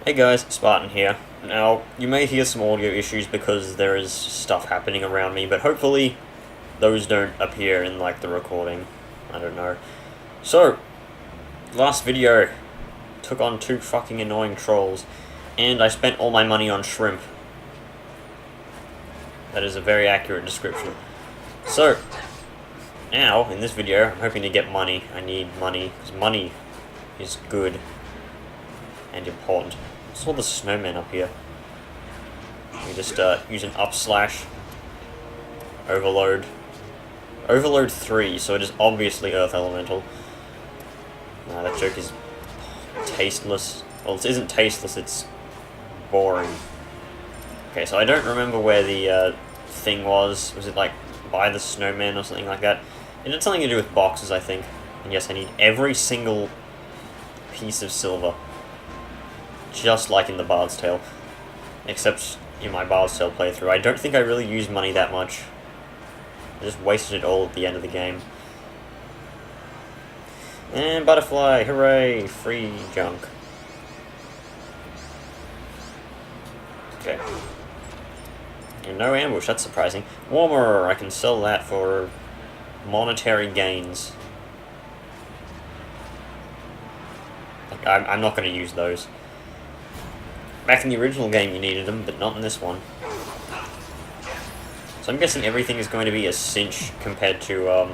Hey guys, Spartan here. Now, you may hear some audio issues because there is stuff happening around me, but hopefully those don't appear in, like, the recording. I don't know. So, last video took on 2 fucking annoying trolls, and I spent all my money on shrimp. That is a very accurate description. So, now, in this video, I'm hoping to get money. I need money, because money is good and important. What's all the snowmen up here? We just use an / overload. Overload 3, so it is obviously Earth Elemental. Nah, that joke is tasteless. Well, it isn't tasteless, it's boring. Okay, so I don't remember where the thing was. Was it like by the snowmen or something like that? It had something to do with boxes, I think. And yes, I need every single piece of silver. Just like in the Bard's Tale. Except in my Bard's Tale playthrough. I don't think I really used money that much. I just wasted it all at the end of the game. And butterfly, hooray, free junk. Okay. And no ambush, that's surprising. Warmer, I can sell that for monetary gains. Like, I'm not going to use those. Back in the original game you needed them, but not in this one. So I'm guessing everything is going to be a cinch compared to,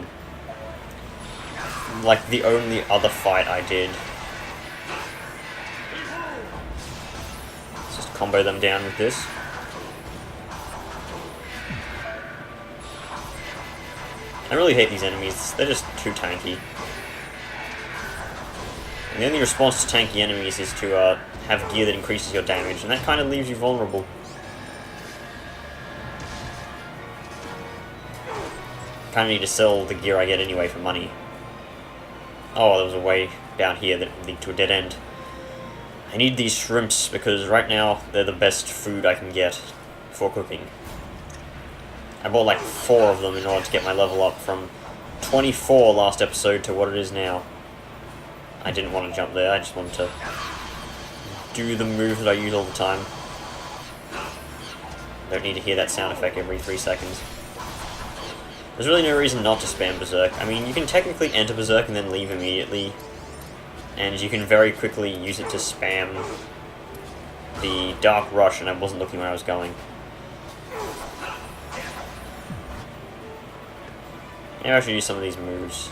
like, the only other fight I did. Let's just combo them down with this. I really hate these enemies, they're just too tanky. And the only response to tanky enemies is to, have gear that increases your damage, and that kind of leaves you vulnerable. Kind of need to sell the gear I get anyway for money. Oh, there was a way down here that would lead to a dead end. I need these shrimps because right now they're the best food I can get for cooking. I bought like 4 of them in order to get my level up from 24 last episode to what it is now. I didn't want to jump there, I just wanted to do the move that I use all the time. Don't need to hear that sound effect every 3 seconds. There's really no reason not to spam Berserk. I mean, you can technically enter Berserk and then leave immediately, and you can very quickly use it to spam the Dark Rush, and I wasn't looking where I was going. Maybe I should use some of these moves.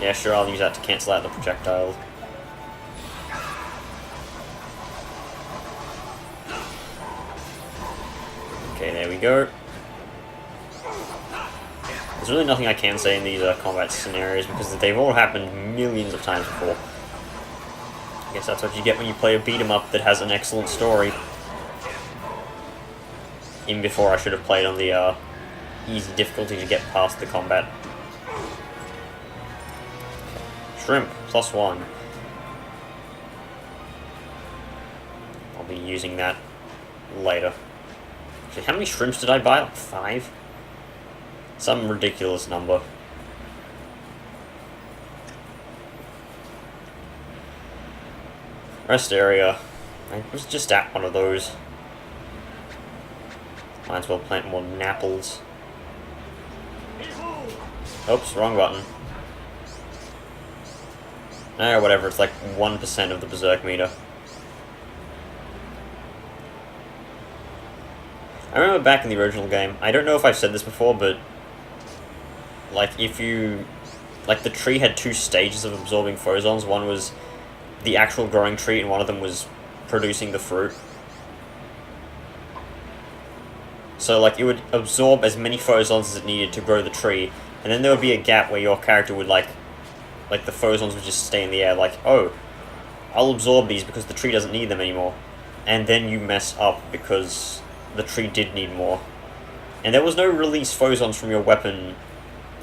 Yeah, sure, I'll use that to cancel out the projectile. Okay, there we go. There's really nothing I can say in these combat scenarios because they've all happened millions of times before. I guess that's what you get when you play a beat-em-up that has an excellent story. Even before I should have played on the easy difficulty to get past the combat. Shrimp, +1. I'll be using that later. Actually, how many shrimps did I buy? Like 5? Some ridiculous number. Rest area. I was just at one of those. Might as well plant more napples. Oops, wrong button. Whatever, it's like 1% of the Berserk meter. I remember back in the original game, I don't know if I've said this before, but like if you... like the tree had 2 stages of absorbing phosons. One was the actual growing tree and one of them was producing the fruit. So like it would absorb as many phosons as it needed to grow the tree, and then there would be a gap where your character would like the phosons would just stay in the air, like, oh, I'll absorb these because the tree doesn't need them anymore. And then you mess up because the tree did need more. And there was no release phosons from your weapon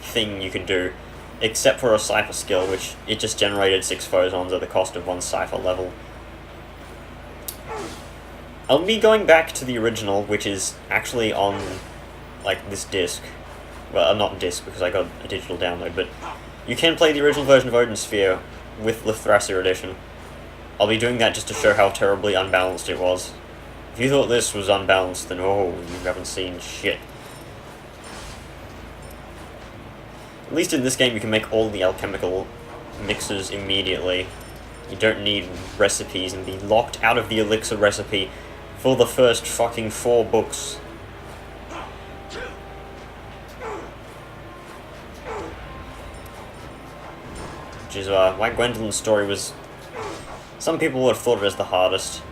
thing you could do, except for a cipher skill, which it just generated 6 phosons at the cost of 1 cipher level. I'll be going back to the original, which is actually on, like, this disc. Well, not disc because I got a digital download, but You can play the original version of Odin Sphere with leifthrasir edition. I'll be doing that just to show how terribly unbalanced it was. If you thought this was unbalanced, then oh, you haven't seen shit. At least in this game you can make all the alchemical mixes immediately. You don't need recipes and be locked out of the elixir recipe for the first fucking 4 books. Which is why Gwendolyn's story was... Some people would have thought it as the hardest.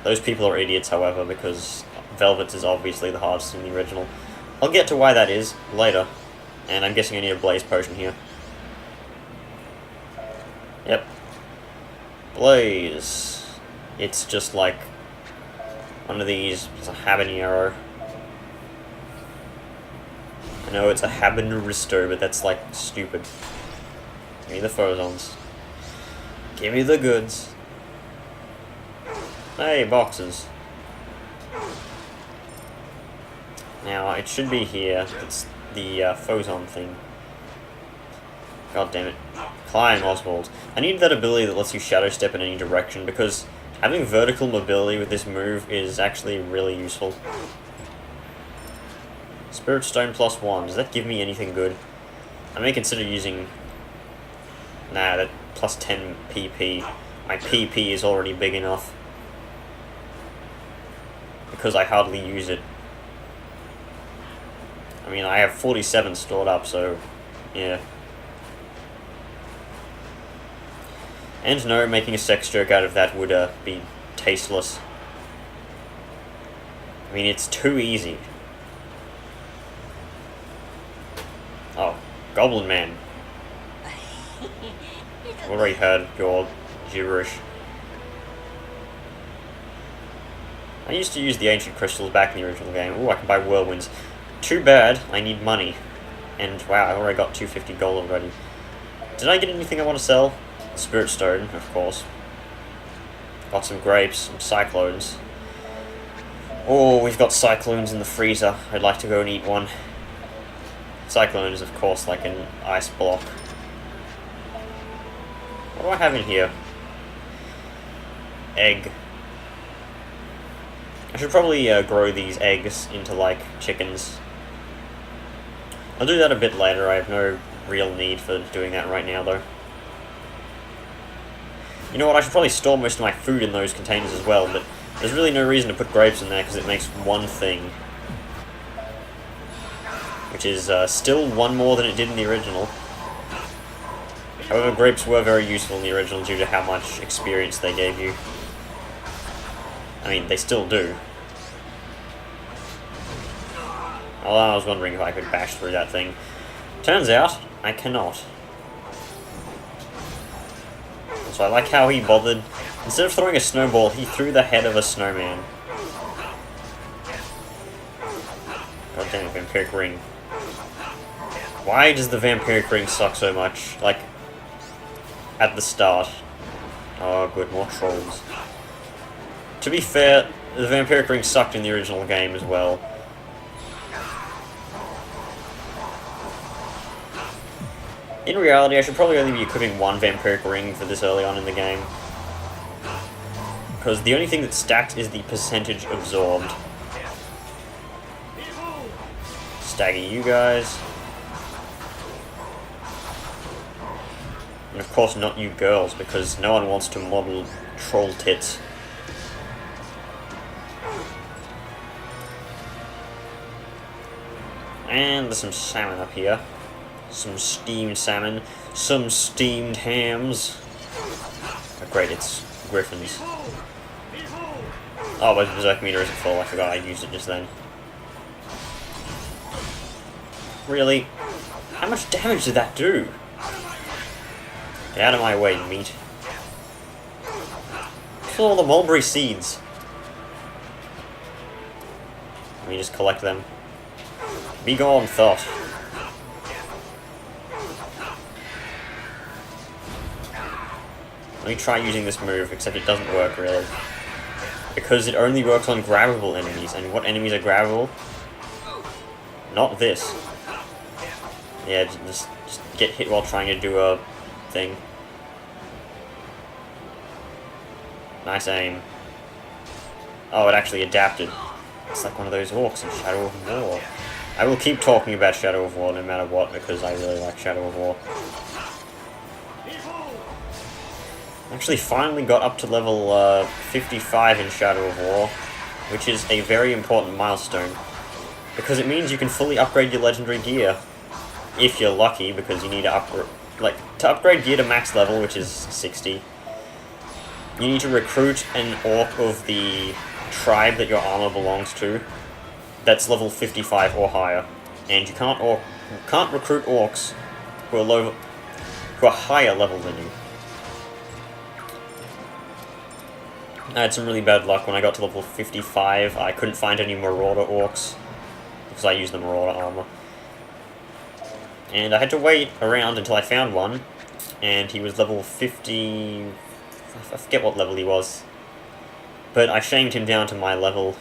Those people are idiots, however, because Velvet's is obviously the hardest in the original. I'll get to why that is later. And I'm guessing I need a blaze potion here. Yep. Blaze. It's just like one of these. It's a habanero. I know it's a habaneristo, but that's like stupid. Give me the phosons. Give me the goods. Hey, boxes. Now, it should be here. It's the phoson thing. God damn it. Climb, Oswald. I need that ability that lets you shadow step in any direction, because having vertical mobility with this move is actually really useful. Spirit Stone +1. Does that give me anything good? I may consider using... Nah, that plus 10 PP. My PP is already big enough. Because I hardly use it. I mean, I have 47 stored up, so... yeah. And no, making a sex joke out of that would be tasteless. I mean, it's too easy. Oh, Goblin Man. I've already heard your gibberish. I used to use the ancient crystals back in the original game. Ooh, I can buy whirlwinds. Too bad, I need money. And wow, I've already got 250 gold already. Did I get anything I want to sell? Spirit Stone, of course. Got some grapes, some cyclones. Oh, we've got cyclones in the freezer. I'd like to go and eat one. Cyclone is, of course, like an ice block. What do I have in here? Egg. I should probably grow these eggs into, like, chickens. I'll do that a bit later. I have no real need for doing that right now, though. You know what, I should probably store most of my food in those containers as well, but there's really no reason to put grapes in there because it makes one thing. Which is still one more than it did in the original. However, grapes were very useful in the original due to how much experience they gave you. I mean, they still do. Although I was wondering if I could bash through that thing. Turns out, I cannot. So I like how he bothered. Instead of throwing a snowball, he threw the head of a snowman. God damn it, vampiric ring. Why does the vampiric ring suck so much? Like, at the start. Oh, good, more trolls. To be fair, the vampiric ring sucked in the original game as well. In reality, I should probably only be equipping one vampiric ring for this early on in the game. Because the only thing that's stacked is the percentage absorbed. Stagger you guys. And of course not you girls, because no one wants to model troll tits. And there's some salmon up here. Some steamed salmon, some steamed hams. Oh, great, it's griffins. Oh, but the berserk meter isn't full. I forgot I used it just then. Really? How much damage did that do? Get out of my way, meat. Kill all the mulberry seeds. Let me just collect them. Be gone, thought. Let me try using this move, except it doesn't work, really. Because it only works on grabbable enemies, and what enemies are grabbable? Not this. Yeah, just get hit while trying to do a thing. Nice aim. Oh, it actually adapted. It's like one of those orcs in Shadow of War. I will keep talking about Shadow of War no matter what, because I really like Shadow of War. Actually finally got up to level 55 in Shadow of War, which is a very important milestone, because it means you can fully upgrade your legendary gear, if you're lucky, because you need to upgrade gear to max level, which is 60. You need to recruit an orc of the tribe that your armor belongs to that's level 55 or higher, and you can't recruit orcs who are higher level than you. I had some really bad luck when I got to level 55. I couldn't find any Marauder orcs because I used the Marauder armor, and I had to wait around until I found one, and he was level 50. I forget what level he was, but I shamed him down to my level,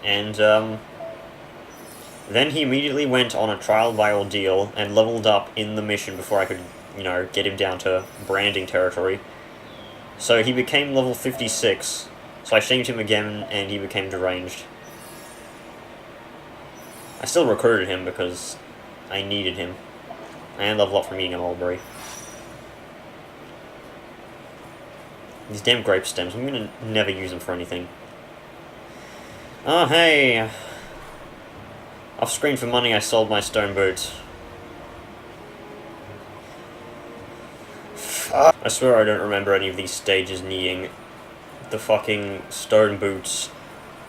and then he immediately went on a trial by ordeal and leveled up in the mission before I could, get him down to branding territory. So he became level 56, so I shamed him again and he became deranged. I still recruited him because I needed him, and level up from eating a mulberry. These damn grape stems, I'm gonna never use them for anything. Oh, hey! Off screen for money, I sold my stone boots. I swear I don't remember any of these stages needing the fucking stone boots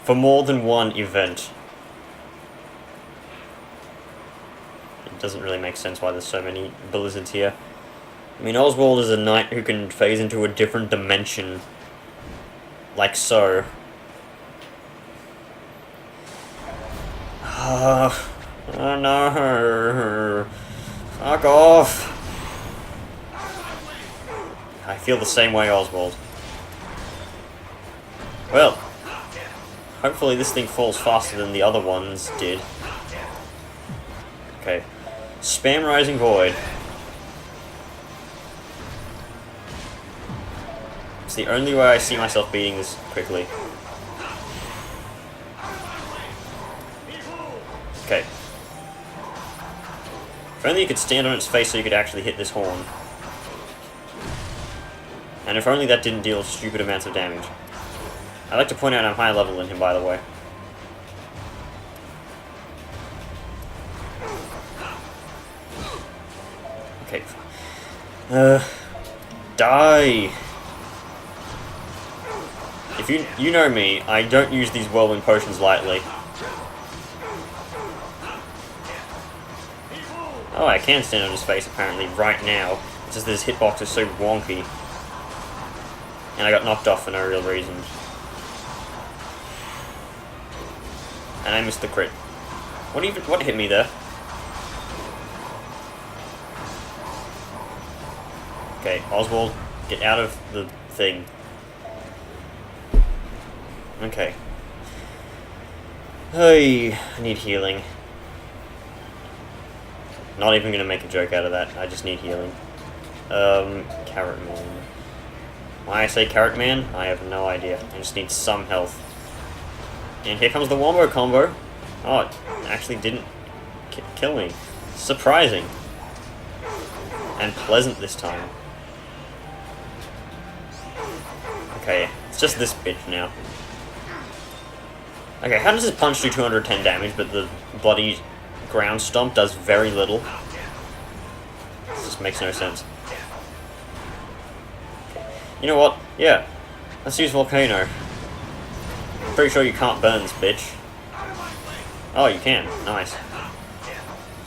for more than one event. It doesn't really make sense why there's so many blizzards here. I mean, Oswald is a knight who can phase into a different dimension, like so. Oh no! Fuck off! I feel the same way, Oswald. Well, hopefully this thing falls faster than the other ones did. Okay. Spam Rising Void. It's the only way I see myself beating this quickly. Okay. If only you could stand on its face so you could actually hit this horn. And if only that didn't deal stupid amounts of damage. I'd like to point out I'm higher level than him, by the way. Okay. Die! If you know me, I don't use these whirlwind potions lightly. Oh, I can stand on his face apparently right now. It's just that his hitbox is so wonky. And I got knocked off for no real reason. And I missed the crit. What hit me there? Okay, Oswald, get out of the thing. Okay. Hey, I need healing. Not even gonna make a joke out of that. I just need healing. Carrot Man. Why I say Carrot Man, I have no idea. I just need some health. And here comes the Wombo combo. Oh, it actually didn't kill me. Surprising. And pleasant this time. Okay, it's just this bitch now. Okay, how does this punch do 210 damage, but the bloody ground stomp does very little? This just makes no sense. You know what? Yeah, let's use Volcano. I'm pretty sure you can't burn this bitch. Oh, you can. Nice.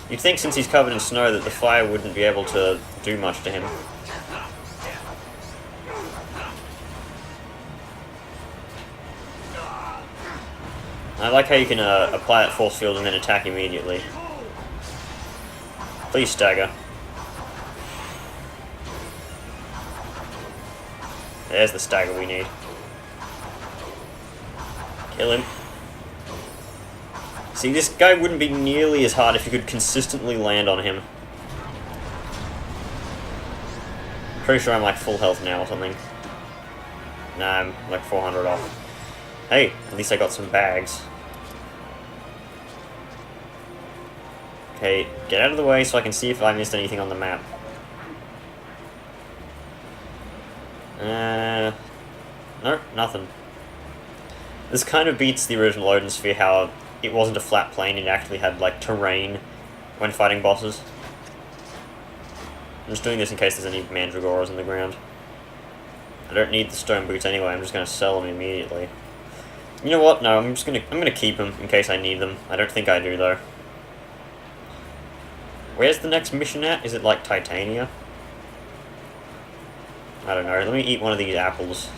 You'd think since he's covered in snow that the fire wouldn't be able to do much to him. I like how you can apply that force field and then attack immediately. Please stagger. There's the stagger we need. Kill him. See, this guy wouldn't be nearly as hard if you could consistently land on him. Pretty sure I'm like full health now or something. Nah, I'm like 400 off. Hey, at least I got some bags. Okay, get out of the way so I can see if I missed anything on the map. Nope, nothing. This kind of beats the original Odin Sphere, how it wasn't a flat plane, it actually had, like, terrain when fighting bosses. I'm just doing this in case there's any mandragoras in the ground. I don't need the stone boots anyway, I'm just gonna sell them immediately. You know what? No, I'm gonna keep them in case I need them. I don't think I do, though. Where's the next mission at? Is it, like, Titania? I don't know. Let me eat one of these apples.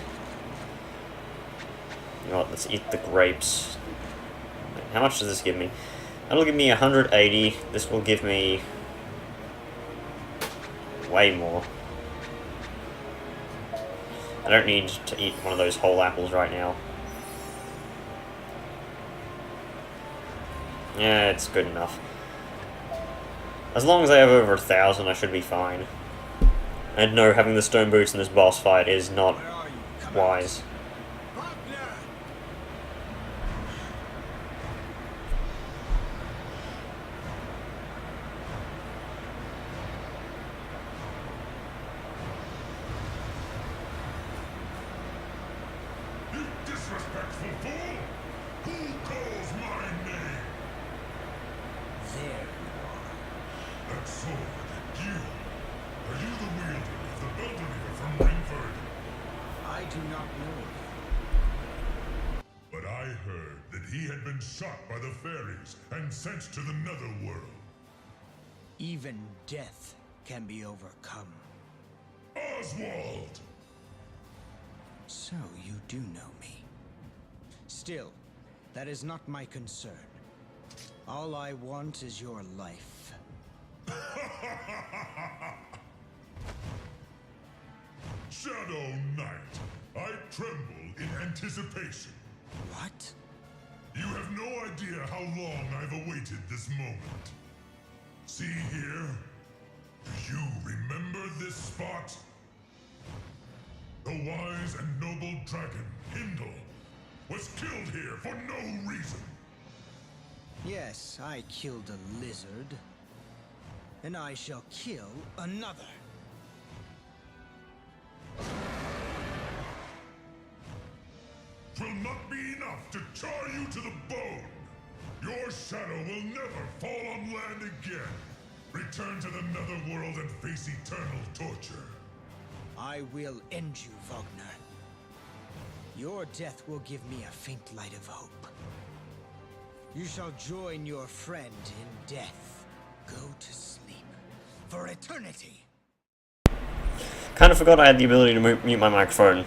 You know what? Let's eat the grapes. How much does this give me? That'll give me 180. This will give me way more. I don't need to eat one of those whole apples right now. Yeah, it's good enough. As long as I have over 1,000, I should be fine. And no, having the stone boots in this boss fight is not wise. You disrespectful fool! Who calls my name? There you are. That sword, you! Are you the wielder of the Belvedere from Ringford? I do not know. But I heard that he had been shot by the fairies and sent to the Netherworld. Even death can be overcome. Oswald! So you do know me. Still, that is not my concern. All I want is your life. Shadow Knight, I tremble in anticipation. What? You have no idea how long I've awaited this moment. See here? Do you remember this spot? The wise and noble dragon, Hindle, was killed here for no reason. Yes, I killed a lizard. And I shall kill another. Twill not be enough to char you to the bone. Your shadow will never fall on land again. Return to the Netherworld and face eternal torture. I will end you, Wagner. Your death will give me a faint light of hope. You shall join your friend in death. Go to sleep for eternity. Kind of forgot I had the ability to mute my microphone.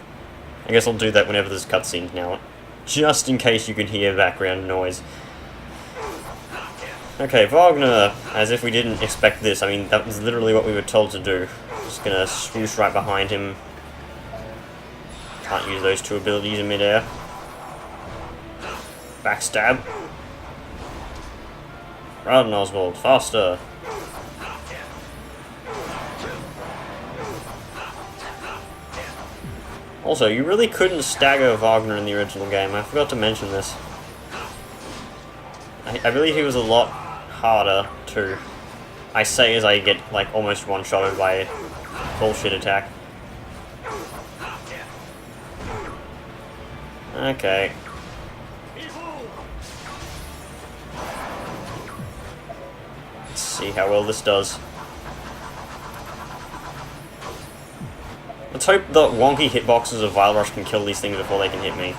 I guess I'll do that whenever there's cutscenes now, just in case you can hear background noise. Okay, Wagner, as if we didn't expect this. I mean, that was literally what we were told to do. Just gonna swoosh right behind him. Can't use those two abilities in midair. Backstab. Run, Oswald, faster! Also, you really couldn't stagger Wagner in the original game. I forgot to mention this. I believe he was a lot harder to... I say as I get, like, almost one-shotted by a bullshit attack. Okay. Let's see how well this does. Let's hope the wonky hitboxes of Vile Rush can kill these things before they can hit me.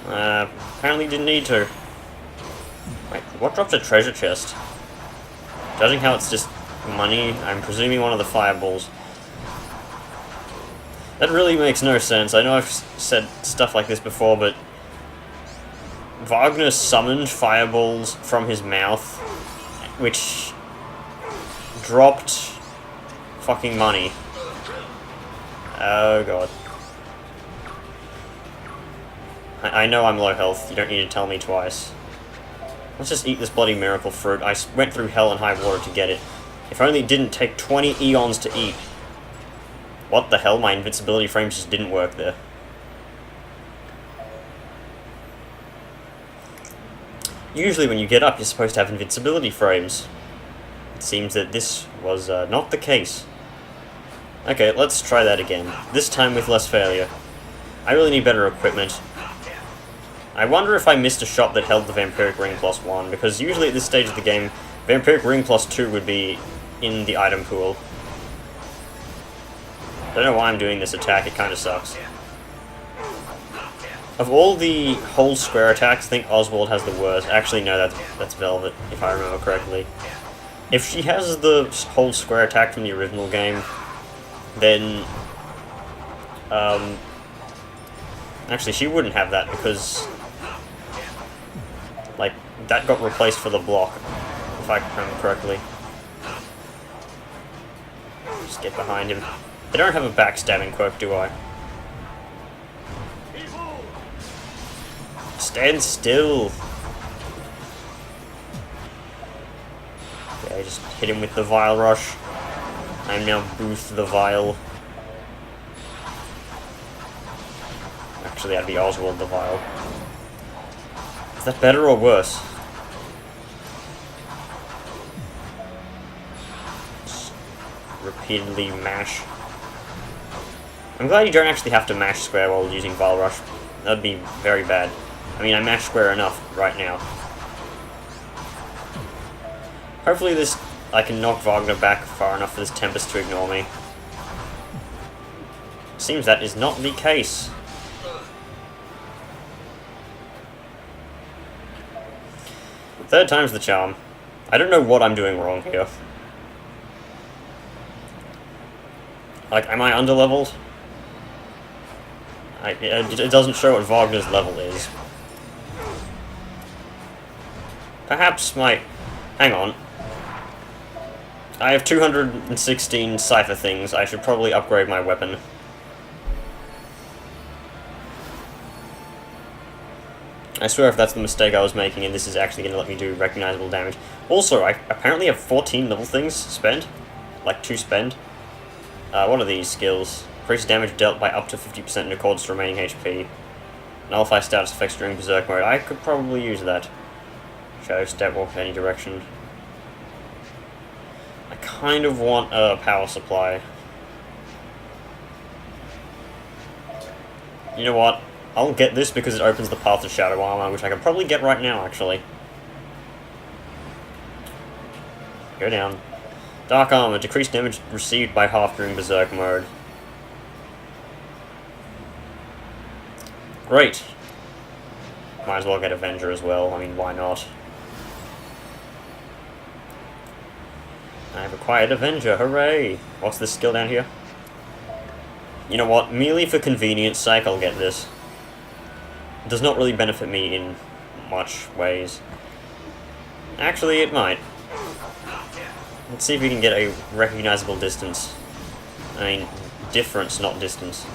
Apparently didn't need to. Wait, what dropped a treasure chest? Judging how it's just money, I'm presuming one of the fireballs. That really makes no sense. I know I've said stuff like this before, but Wagner summoned fireballs from his mouth, which dropped fucking money. Oh god. I know I'm low health, you don't need to tell me twice. Let's just eat this bloody miracle fruit. I went through hell and high water to get it. If only it didn't take 20 eons to eat. What the hell? My invincibility frames just didn't work there. Usually when you get up, you're supposed to have invincibility frames. It seems that this was not the case. Okay, let's try that again. This time with less failure. I really need better equipment. I wonder if I missed a shot that held the Vampiric Ring +1, because usually at this stage of the game, Vampiric Ring +2 would be in the item pool. Don't know why I'm doing this attack, it kinda sucks. Of all the whole square attacks, I think Oswald has the worst. Actually, no, that's Velvet, if I remember correctly. If she has the whole square attack from the original game, then... actually, she wouldn't have that, because... like, that got replaced for the block, if I remember correctly. Just get behind him. I don't have a backstabbing quirk, do I? Stand still! Okay, just hit him with the Vile Rush. I'm now Booth the Vile. Actually, that'd be Oswald the Vile. Is that better or worse? Just repeatedly mash. I'm glad you don't actually have to mash square while using Vile Rush. That'd be very bad. I mean, I mash square enough right now. Hopefully I can knock Wagner back far enough for this Tempest to ignore me. Seems that is not the case. Third time's the charm. I don't know what I'm doing wrong here. Like, am I underleveled? It doesn't show what Wagner's level is. Perhaps my... hang on. I have 216 Cypher things. I should probably upgrade my weapon. I swear if that's the mistake I was making and this is actually going to let me do recognizable damage. Also, I apparently have 14 little things spent. Like, to spend. What are these skills? Increase damage dealt by up to 50% in accordance to remaining HP. Nullify status effects during Berserk mode. I could probably use that. Shadow step walk in any direction. I kind of want a power supply. You know what? I'll get this because it opens the path to Shadow Armor, which I can probably get right now, actually. Go down. Dark Armor. Decreased damage received by half during Berserk mode. Great. Might as well get Avenger as well. I mean, why not? I've acquired Avenger. Hooray! What's this skill down here? You know what? Merely for convenience sake, I'll get this. It does not really benefit me in much ways. Actually, it might. Let's see if we can get a recognizable distance. I mean, difference, not distance.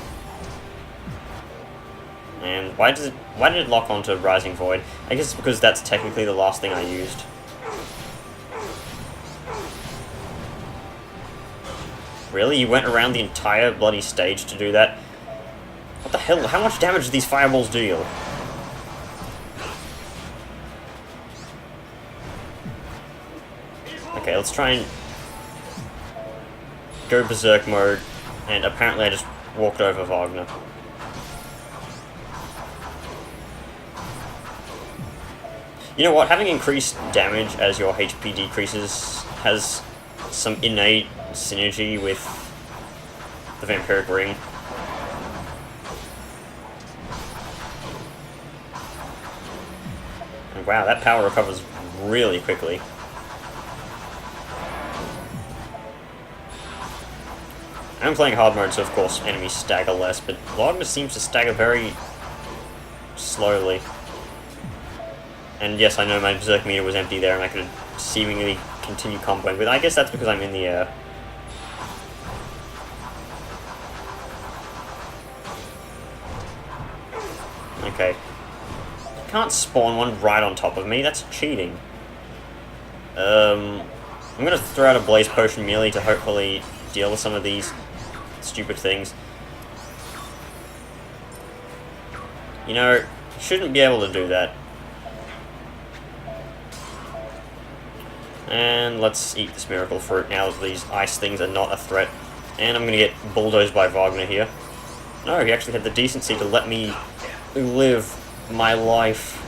And why did it lock onto Rising Void? I guess it's because that's technically the last thing I used. Really? You went around the entire bloody stage to do that? What the hell? How much damage do these fireballs deal? Okay, let's try and go Berserk mode, and apparently I just walked over Wagner. You know what, having increased damage as your HP decreases has some innate synergy with the Vampiric Ring. And wow, that power recovers really quickly. I'm playing hard mode, so of course enemies stagger less, but Wagner seems to stagger very slowly. And yes, I know my Berserk meter was empty there, and I could seemingly continue comboing, but I guess that's because I'm in the air. Okay. can't spawn one right on top of me. That's cheating. I'm gonna throw out a Blaze Potion merely to hopefully deal with some of these stupid things. You know, you shouldn't be able to do that. And let's eat this miracle fruit now that these ice things are not a threat. And I'm gonna get bulldozed by Wagner here. No, he actually had the decency to let me live my life.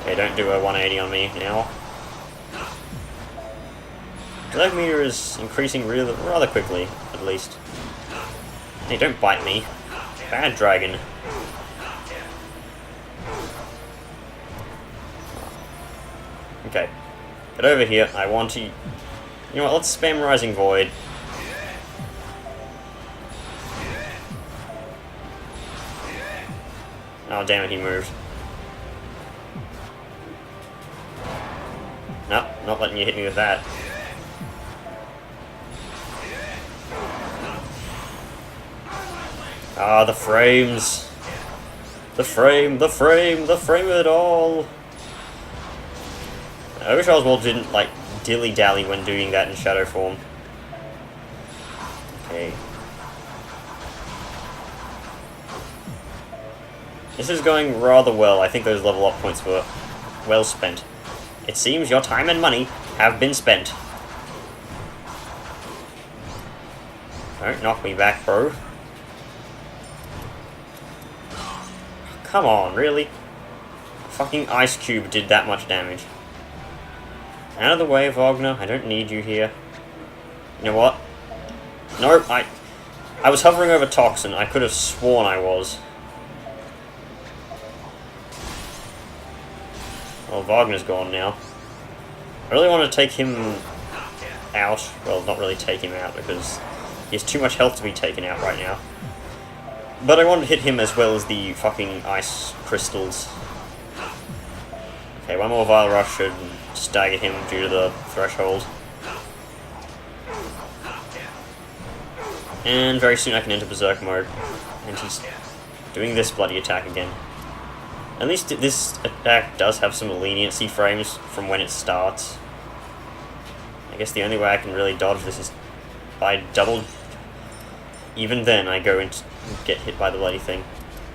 Okay, don't do a 180 on me now. The life meter is increasing rather quickly, at least. Hey, don't bite me. Bad dragon. Okay. Get over here. I want to... You know what, let's spam Rising Void. Oh, damn it, he moved. Nope, not letting you hit me with that. Ah, the frames. The frame of it all. I wish Oswald didn't, like, dilly-dally when doing that in shadow form. Okay. This is going rather well. I think those level up points were well spent. It seems your time and money have been spent. Don't knock me back, bro. Come on, really? Fucking Ice Cube did that much damage. Out of the way, Wagner. I don't need you here. You know what? Nope, I was hovering over Toxin. I could have sworn I was. Well, Wagner's gone now. I really want to take him out. Well, not really take him out, because he has too much health to be taken out right now. But I want to hit him as well as the fucking ice crystals. Okay, one more Vile Rush should stagger him due to the threshold. And very soon I can enter Berserk mode. And he's doing this bloody attack again. At least this attack does have some leniency frames from when it starts. I guess the only way I can really dodge this is by double... Even then, I go and get hit by the bloody thing.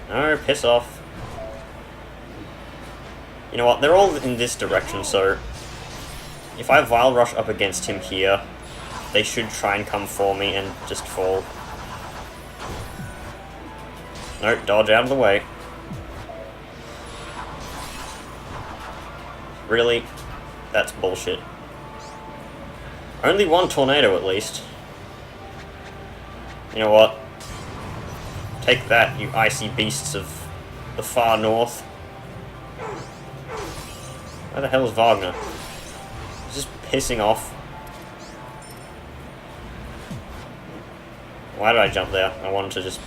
No, piss off. You know what, they're all in this direction, so... If I Vile Rush up against him here, they should try and come for me and just fall. No, dodge out of the way. Really? That's bullshit. Only one tornado, at least. You know what? Take that, you icy beasts of the far north. Where the hell is Wagner? He's just pissing off. Why did I jump there? I wanted to just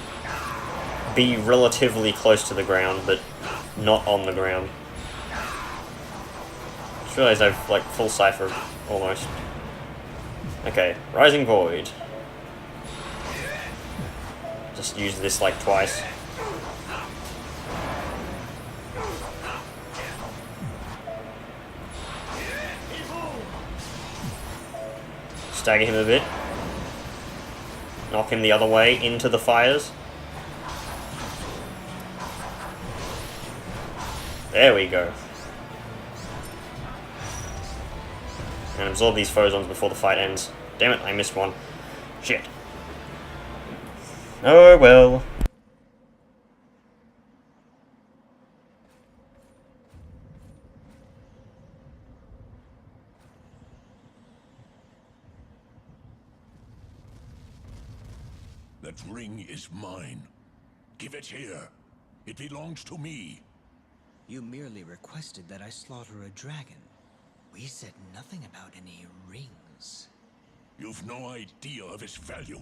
be relatively close to the ground, but not on the ground. Just realized I've, like, full cipher almost. Okay, Rising Void. Just use this, like, twice. Stagger him a bit. Knock him the other way into the fires. There we go. And absorb these phosons before the fight ends. Damn it, I missed one. Shit. Oh well. That ring is mine. Give it here. It belongs to me. You merely requested that I slaughter a dragon. We said nothing about any rings. You've no idea of its value.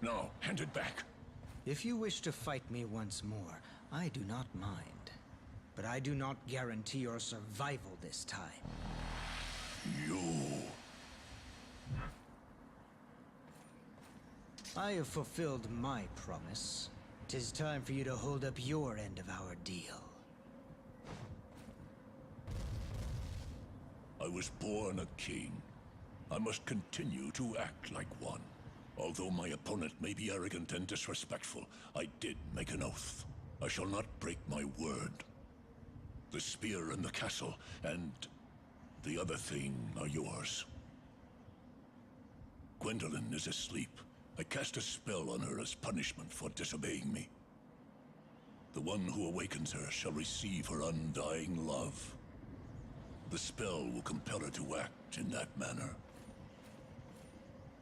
Now, hand it back. If you wish to fight me once more, I do not mind. But I do not guarantee your survival this time. You... I have fulfilled my promise. It is time for you to hold up your end of our deal. I was born a king. I must continue to act like one. Although my opponent may be arrogant and disrespectful, I did make an oath. I shall not break my word. The spear and the castle, and the other thing are yours. Gwendolyn is asleep. I cast a spell on her as punishment for disobeying me. The one who awakens her shall receive her undying love. The spell will compel her to act in that manner.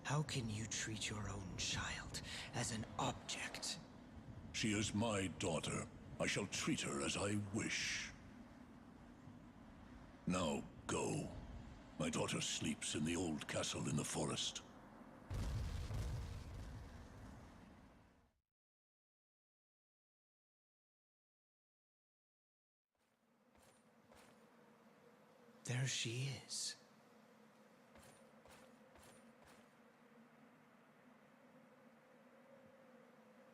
How can you treat your own child as an object? She is my daughter. I shall treat her as I wish. Now, go. My daughter sleeps in the old castle in the forest. There she is.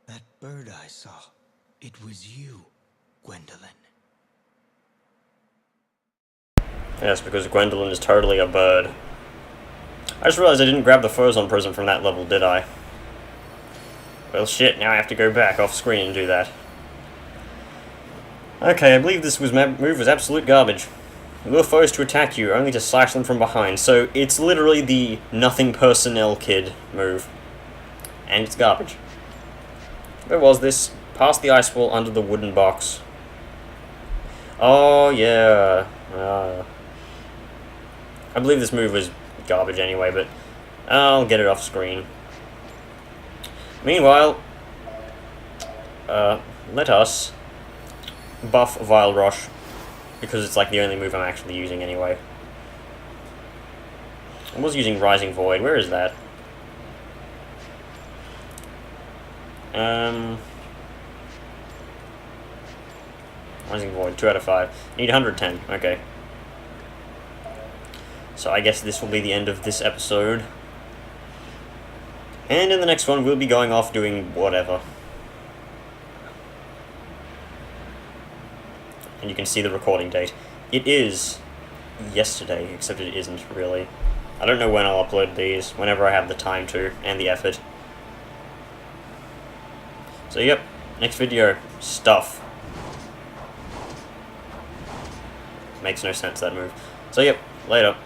That bird I saw, it was you, Gwendolyn. Yes, because Gwendolyn is totally a bird. I just realized I didn't grab the Furzon prism from that level, did I? Well, shit, now I have to go back off screen and do that. Okay, I believe this move was absolute garbage. Lure foes to attack you, only to slash them from behind. So it's literally the nothing personnel kid move. And it's garbage. Where was this? Past the ice wall under the wooden box. Oh, yeah. I believe this move was garbage anyway, but I'll get it off screen. Meanwhile, let us buff Vile Rosh, because it's like the only move I'm actually using anyway. I was using Rising Void. Where is that? Rising Void, 2 out of 5. Need 110, okay. So I guess this will be the end of this episode. And in the next one, we'll be going off doing whatever. And you can see the recording date. It is yesterday, except it isn't really. I don't know when I'll upload these, whenever I have the time to, and the effort. So yep, next video, stuff. Makes no sense, that move. So yep, later.